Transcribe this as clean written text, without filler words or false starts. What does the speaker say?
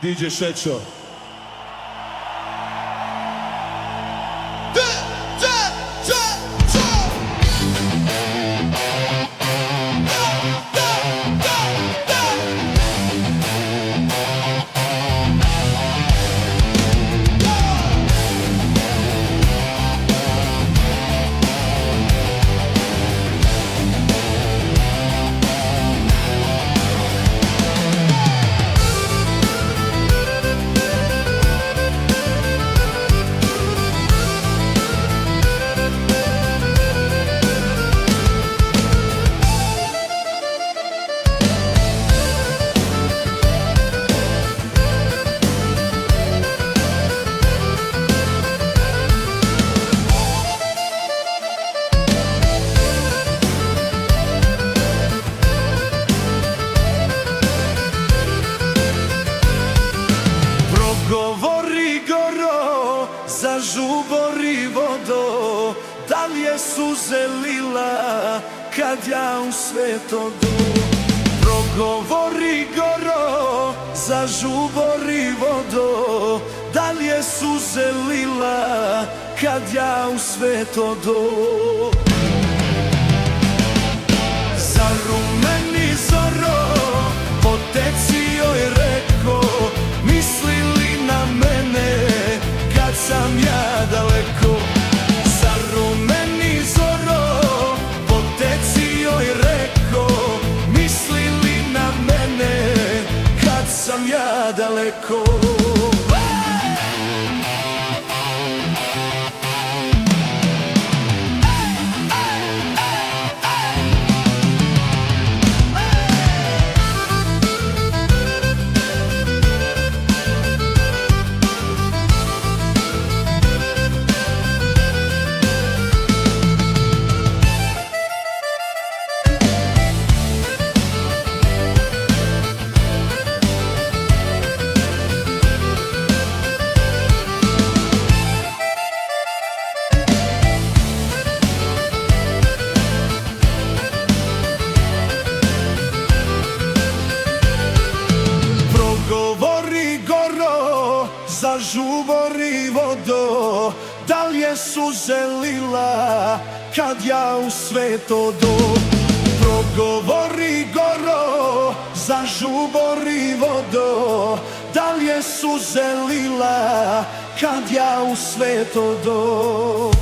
DJ Šečo. Govori goro, zažubori vodo, da li je suze lila kad ja u svet odu? Progovori goro, zažubori vodo, da li je suze lila kad ja u svet odu? Zarumeni zoro, poteci joj reko, misli li na mene kad sam ja daleko? Zarumeni zoro, poteci joj reko, misli li na mene kad sam ja daleko? Govori goro, zažubori vodo, da li je suze lila kad ja u svet odu? Progovori goro, zažubori vodo, da li je suze lila kad ja u svet odu?